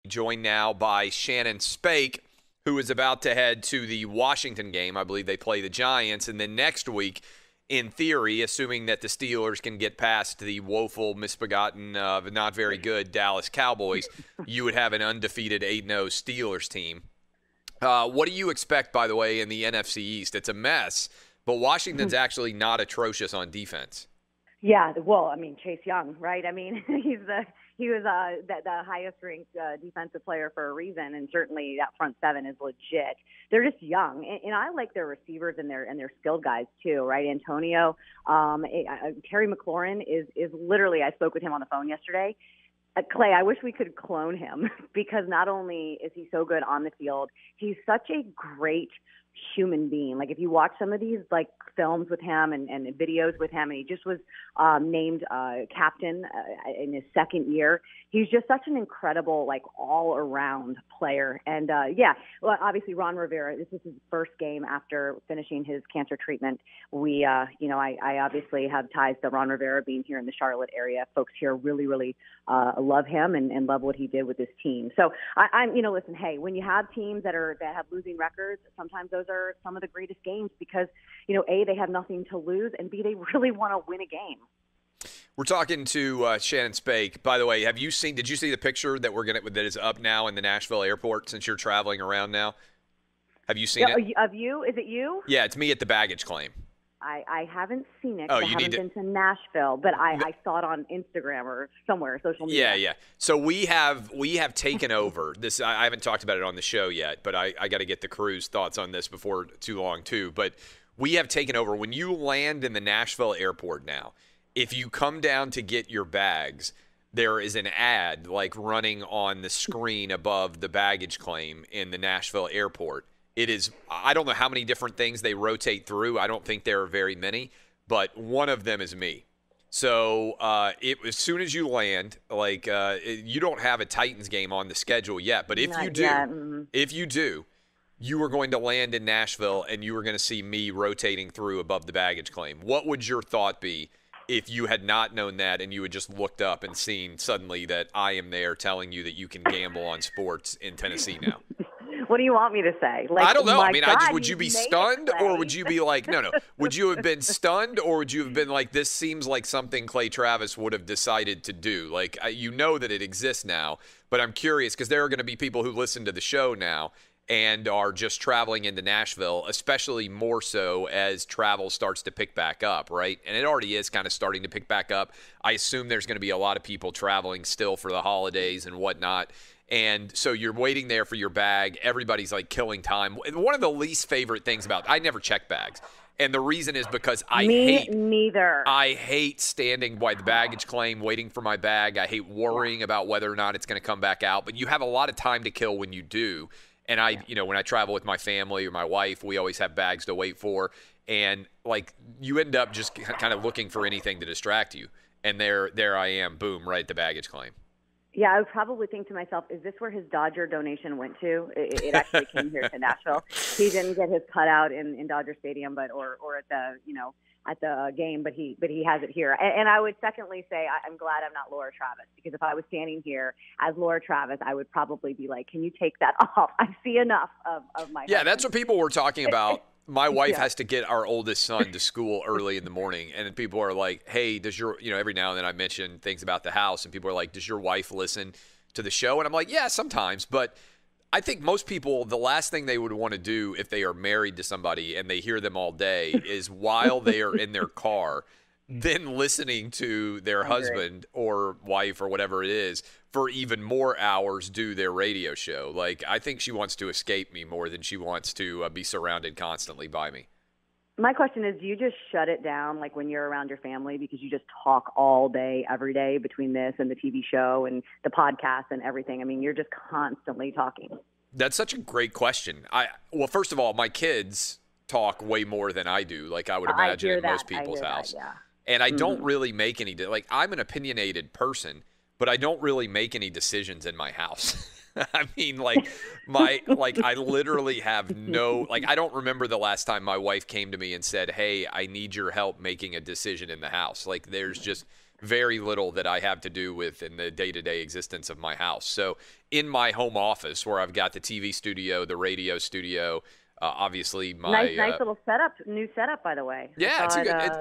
joined now by Shannon Spake, who is about to head to the Washington game. I believe they play the Giants. And then next week, in theory, assuming that the Steelers can get past the woeful, misbegotten, not very good Dallas Cowboys, you would have an undefeated 8-0 Steelers team. What do you expect, by the way, in the NFC East? It's a mess, but Washington's actually not atrocious on defense. Yeah, well, I mean, Chase Young, right? I mean, he was the highest ranked defensive player for a reason, and certainly that front seven is legit. They're just young, and I like their receivers and their skilled guys too, right? Antonio, Terry McLaurin is literally. I spoke with him on the phone yesterday. Clay, I wish we could clone him because not only is he so good on the field, he's such a great human being. Like if you watch some of these like films with him and videos with him, and he just was named captain in his second year. He's just such an incredible, like all around player. And well, obviously Ron Rivera, this is his first game after finishing his cancer treatment. We, I obviously have ties to Ron Rivera being here in the Charlotte area. Folks here really, really love him and love what he did with his team. So I'm, listen, hey, when you have teams that have losing records, sometimes those are some of the greatest games because, A, they have nothing to lose, and B, they really want to win a game. We're talking to Shannon Spake. By the way, did you see the picture that is up now in the Nashville airport since you're traveling around now? Have you seen it? Of you? Is it you? Yeah, it's me at the baggage claim. I haven't seen it. Oh, I haven't been to Nashville, but I saw it on Instagram or somewhere, social media. Yeah. So we have taken over this. I haven't talked about it on the show yet, but I got to get the crew's thoughts on this before too long too. But we have taken over. When you land in the Nashville airport now, if you come down to get your bags, there is an ad like running on the screen above the baggage claim in the Nashville airport. It is, I don't know how many different things they rotate through. I don't think there are very many, but one of them is me. So as soon as you land, you don't have a Titans game on the schedule yet, but if you do, you are going to land in Nashville and you are going to see me rotating through above the baggage claim. What would your thought be if you had not known that and you had just looked up and seen suddenly that I am there telling you that you can gamble on sports in Tennessee now? What do you want me to say? I don't know. I mean, would you be stunned or would you be like, no. Would you have been stunned or would you have been like, this seems like something Clay Travis would have decided to do? Like, you know that it exists now, but I'm curious because there are going to be people who listen to the show now and are just traveling into Nashville, especially more so as travel starts to pick back up, right? And it already is kind of starting to pick back up. I assume there's going to be a lot of people traveling still for the holidays and whatnot. And so you're waiting there for your bag. Everybody's like killing time. One of the least favorite things I never check bags. And the reason is because I hate standing by the baggage claim waiting for my bag. I hate worrying about whether or not it's going to come back out. But you have a lot of time to kill when you do. And when I travel with my family or my wife, we always have bags to wait for. And like you end up just kind of looking for anything to distract you. And there I am, boom, right at the baggage claim. Yeah, I would probably think to myself, is this where his Dodger donation went to? It actually came here to Nashville. He didn't get his cutout in Dodger Stadium, or at the game, but he has it here. And I would secondly say I'm glad I'm not Laura Travis, because if I was standing here as Laura Travis, I would probably be like, can you take that off? I see enough of my husband. That's what people were talking about. My wife has to get our oldest son to school early in the morning, and people are like, hey, does your, every now and then I mention things about the house, and people are like, does your wife listen to the show? And I'm like, yeah, sometimes. But I think most people, the last thing they would want to do if they are married to somebody and they hear them all day is while they are in their car, then listening to their husband or wife or whatever it is for even more hours do their radio show. Like, I think she wants to escape me more than she wants to be surrounded constantly by me. My question is, do you just shut it down like when you're around your family because you just talk all day, every day between this and the TV show and the podcast and everything? I mean, you're just constantly talking. That's such a great question. Well, first of all, my kids talk way more than I do, like I would imagine in most people's house. Yeah. And I don't really make any, I'm an opinionated person, but I don't really make any decisions in my house. I mean, I literally have I don't remember the last time my wife came to me and said, hey, I need your help making a decision in the house. Like, there's just very little that I have to do with in the day-to-day existence of my house. So in my home office, where I've got the TV studio, the radio studio, obviously my nice little setup, new setup, by the way. Yeah,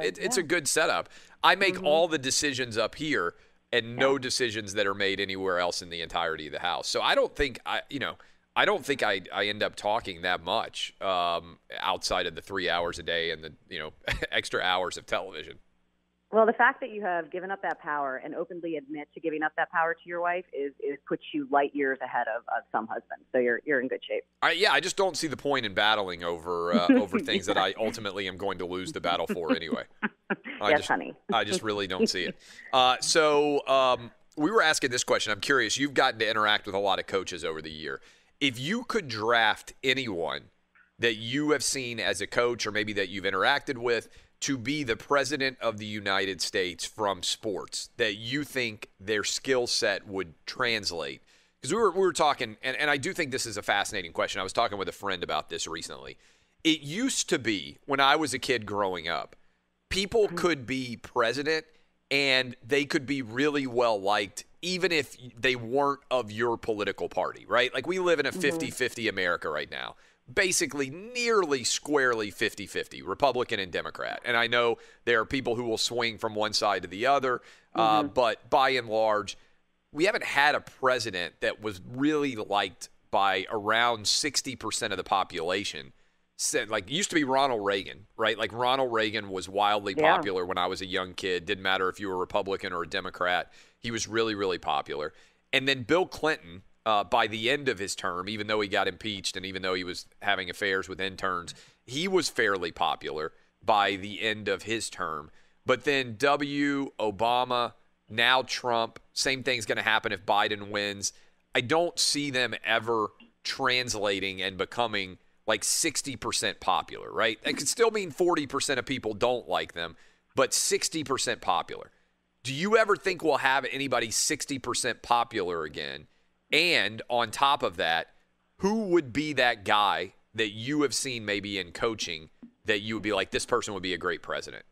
it's a good setup. I make all the decisions up here, and no decisions that are made anywhere else in the entirety of the house. So I don't think I end up talking that much outside of the 3 hours a day and the extra hours of television. Well, the fact that you have given up that power and openly admit to giving up that power to your wife is puts you light years ahead of some husbands. So you're in good shape. I just don't see the point in battling over things that I ultimately am going to lose the battle for anyway. Honey. I just really don't see it. So we were asking this question. I'm curious. You've gotten to interact with a lot of coaches over the year. If you could draft anyone that you have seen as a coach or maybe that you've interacted with to be the president of the United States from sports, that you think their skill set would translate? Because we were talking, and I do think this is a fascinating question. I was talking with a friend about this recently. It used to be, when I was a kid growing up, people could be president and they could be really well liked even if they weren't of your political party, right? Like we live in a 50-50 America right now. Basically nearly squarely 50-50, Republican and Democrat. And I know there are people who will swing from one side to the other, but by and large, we haven't had a president that was really liked by around 60% of the population. Like, it used to be Ronald Reagan, right? Like Ronald Reagan was wildly popular when I was a young kid. Didn't matter if you were a Republican or a Democrat. He was really, really popular. And then Bill Clinton, by the end of his term, even though he got impeached and even though he was having affairs with interns, he was fairly popular by the end of his term. But then Obama, now Trump, same thing's going to happen if Biden wins. I don't see them ever translating and becoming like 60% popular, right? It could still mean 40% of people don't like them, but 60% popular. Do you ever think we'll have anybody 60% popular again? And on top of that, who would be that guy that you have seen maybe in coaching that you would be like, this person would be a great president?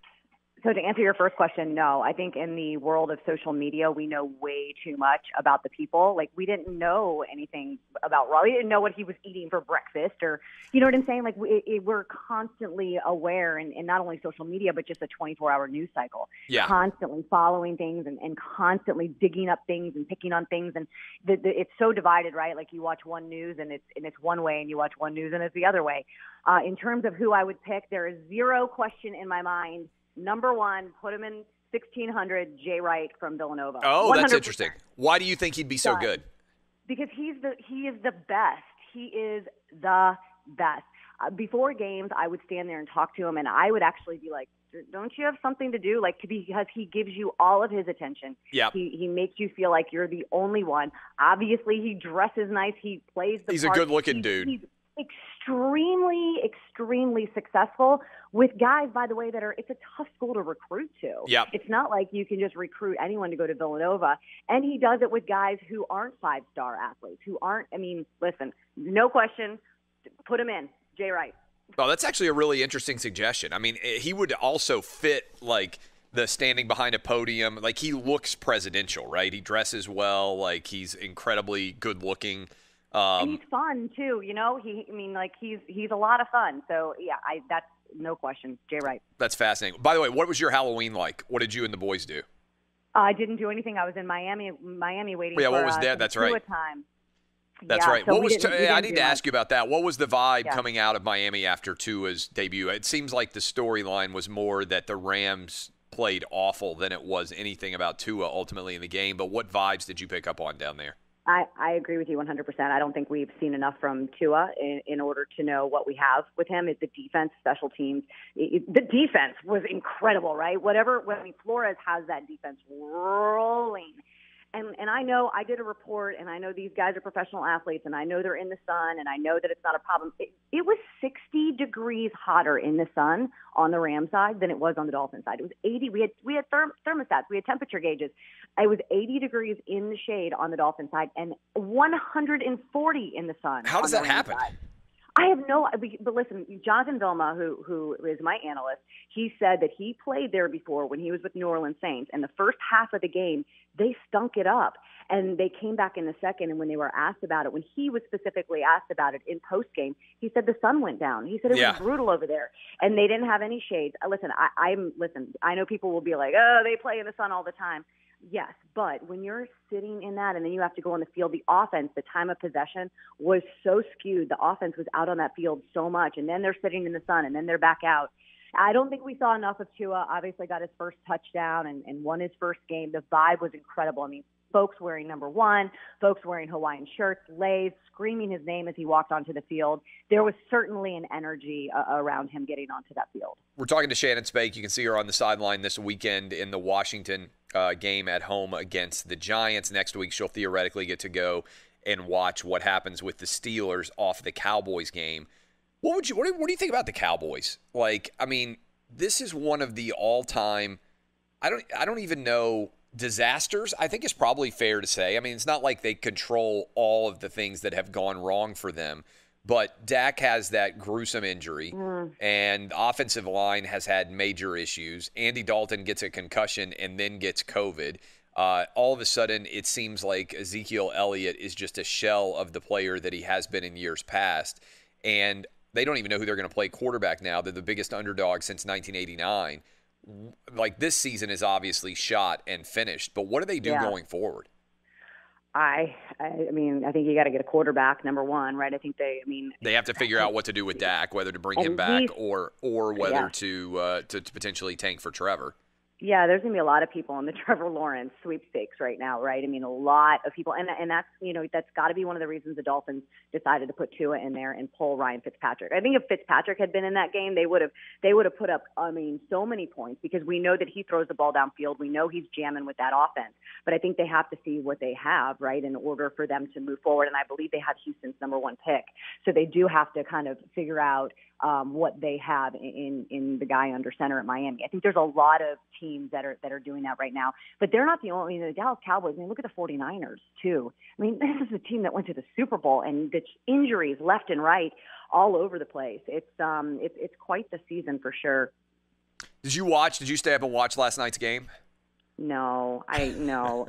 So to answer your first question, no. I think in the world of social media, we know way too much about the people. Like, we didn't know anything about Raw. We didn't know what he was eating for breakfast, or, you know what I'm saying? Like, we're constantly aware, and not only social media, but just a 24-hour news cycle. Yeah. Constantly following things and constantly digging up things and picking on things. And it's so divided, right? Like, you watch one news and it's one way, and you watch one news and it's the other way. In terms of who I would pick, there is zero question in my mind. Number one, put him in 1600, Jay Wright from Villanova. Oh, 100%. That's interesting. Why do you think he'd be so good? Because he is the best. He is the best. Before games, I would stand there and talk to him, and I would actually be like, don't you have something to do? Like, because he gives you all of his attention. Yeah. He makes you feel like you're the only one. Obviously, he dresses nice. He plays the part. He's a good-looking dude. He's extremely, extremely successful with guys, by the way, it's a tough school to recruit to. Yeah. It's not like you can just recruit anyone to go to Villanova. And he does it with guys who aren't five-star athletes, listen, no question, put him in, Jay Wright. Oh, that's actually a really interesting suggestion. I mean, he would also fit, like, the standing behind a podium. Like, he looks presidential, right? He dresses well. Like, he's incredibly good-looking. And he's fun too, you know. He's a lot of fun. So yeah, that's no question, Jay Wright. That's fascinating. By the way, what was your Halloween like? What did you and the boys do? I didn't do anything. I was in Miami waiting. Yeah, for, what was that? That's right. Time. That's right. So what was? I need to much. ask you about that. What was the vibe coming out of Miami after Tua's debut? It seems like the storyline was more that the Rams played awful than it was anything about Tua ultimately in the game. But what vibes did you pick up on down there? I agree with you 100%. I don't think we've seen enough from Tua in order to know what we have with him. Is the defense, special teams. The defense was incredible, right? Flores has that defense rolling. And I know I did a report, and I know these guys are professional athletes, and I know they're in the sun, and I know that it's not a problem. It was 60 degrees hotter in the sun on the Rams side than it was on the Dolphins side. It was 80. We had thermostats. We had temperature gauges. It was 80 degrees in the shade on the Dolphins side and 140 in the sun. How does that happen? I have no, but listen, Jonathan Vilma, who is my analyst, he said that he played there before when he was with New Orleans Saints, and the first half of the game, they stunk it up. And they came back in the second, and when they were asked about it, when he was specifically asked about it in postgame, he said the sun went down. He said it was brutal over there, and they didn't have any shades. Listen, I know people will be like, oh, they play in the sun all the time. Yes, but when you're sitting in that and then you have to go on the field, the offense, the time of possession was so skewed. The offense was out on that field so much, and then they're sitting in the sun, and then they're back out. I don't think we saw enough of Tua. Obviously got his first touchdown and won his first game. The vibe was incredible. I mean, folks wearing number 1, folks wearing Hawaiian shirts, lays, screaming his name as he walked onto the field. There was certainly an energy around him getting onto that field. We're talking to Shannon Spake. You can see her on the sideline this weekend in the Washington game at home against the Giants. Next week, she'll theoretically get to go and watch what happens with the Steelers off the Cowboys game. What do you think about the Cowboys? Like, I mean, this is one of the all-time, I don't even know, disasters, I think is probably fair to say. I mean, it's not like they control all of the things that have gone wrong for them, but Dak has that gruesome injury, and the offensive line has had major issues. Andy Dalton gets a concussion and then gets COVID. All of a sudden, it seems like Ezekiel Elliott is just a shell of the player that he has been in years past, and they don't even know who they're going to play quarterback now. They're the biggest underdog since 1989. Like, this season is obviously shot and finished, but what do they do going forward? I mean, I think you got to get a quarterback, number 1, right? I think they have to figure out what to do with Dak, whether to bring him back or whether to potentially tank for Trevor. Yeah, there's going to be a lot of people in the Trevor Lawrence sweepstakes right now, right? I mean, a lot of people, and that's, that's got to be one of the reasons the Dolphins decided to put Tua in there and pull Ryan Fitzpatrick. I think if Fitzpatrick had been in that game, they would have put up, so many points, because we know that he throws the ball downfield. We know he's jamming with that offense, but I think they have to see what they have, right, in order for them to move forward. And I believe they have Houston's number 1 pick, so they do have to kind of figure out what they have in the guy under center at Miami. I think there's a lot of teams that are doing that right now, but they're not the only. The Dallas Cowboys. I mean, look at the 49ers too. I mean, this is a team that went to the Super Bowl, and the injuries left and right all over the place. It's quite the season for sure. Did you stay up and watch last night's game? No. I'll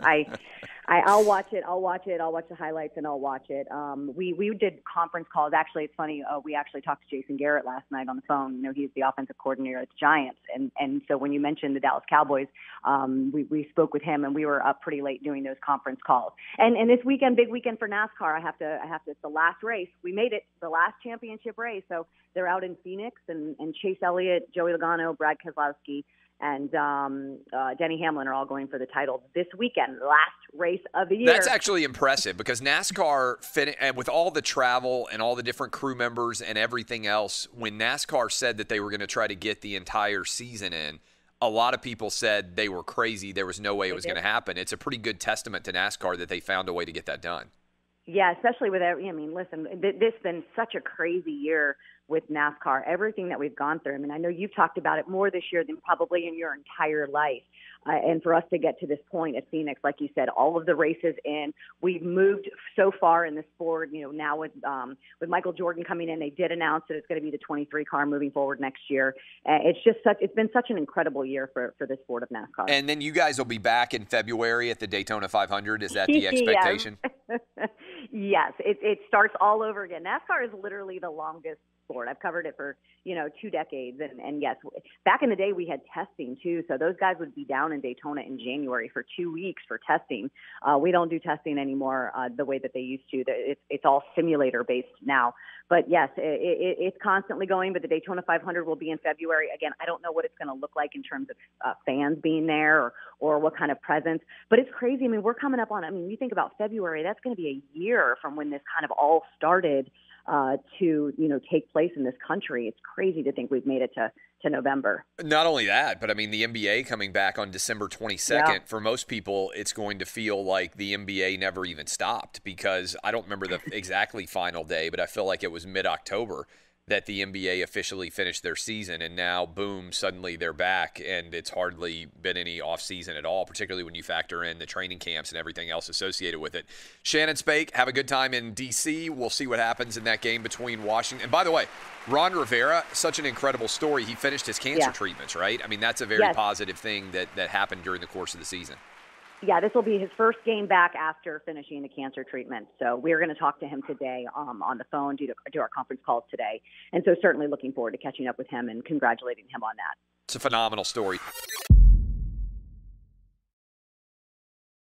watch it. I'll watch the highlights and I'll watch it. We did conference calls. Actually, it's funny. We actually talked to Jason Garrett last night on the phone. He's the offensive coordinator at the Giants. And so when you mentioned the Dallas Cowboys, we spoke with him, and we were up pretty late doing those conference calls. And this weekend, big weekend for NASCAR. I have to, it's the last race. We made it, the last championship race. So they're out in Phoenix, and Chase Elliott, Joey Logano, Brad Keselowski, and Denny Hamlin are all going for the title this weekend, last race of the year. That's actually impressive, because NASCAR, and with all the travel and all the different crew members and everything else, when NASCAR said that they were going to try to get the entire season in, a lot of people said they were crazy. There was no way it was going to happen. It's a pretty good testament to NASCAR that they found a way to get that done. Yeah, especially with listen, this has been such a crazy year with NASCAR, everything that we've gone through. I mean, I know you've talked about it more this year than probably in your entire life. And for us to get to this point at Phoenix, like you said, all of the races in, we've moved so far in the sport. Now with Michael Jordan coming in, they did announce that it's going to be the 23 car moving forward next year. It's been such an incredible year for the sport of NASCAR. And then you guys will be back in February at the Daytona 500. Is that the expectation? Yes, it starts all over again. NASCAR is literally the longest sport. I've covered it for 2 decades, and yes, back in the day we had testing too. So those guys would be down in Daytona in January for 2 weeks for testing. We don't do testing anymore the way that they used to. It's all simulator based now. But yes, it's constantly going. But the Daytona 500 will be in February. Again, I don't know what it's going to look like in terms of fans being there or what kind of presence. But it's crazy. I mean, we're coming up on. I mean, you think about February. That's going to be a year from when this kind of all started to take place in this country. It's crazy to think we've made it to November. Not only that, but I mean, the NBA coming back on December 22nd, yeah. For most people, it's going to feel like the NBA never even stopped, because I don't remember the exactly final day, but I feel like it was mid-October. that the NBA officially finished their season, and now, boom, suddenly they're back, and it's hardly been any off-season at all, particularly when you factor in the training camps and everything else associated with it. Shannon Spake, have a good time in D.C. We'll see what happens in that game between Washington. And by the way, Ron Rivera, such an incredible story. He finished his cancer treatments, right? I mean, that's a very positive thing that happened during the course of the season. Yeah, this will be his first game back after finishing the cancer treatment. So we're going to talk to him today on the phone, do our conference calls today. And so certainly looking forward to catching up with him and congratulating him on that. It's a phenomenal story.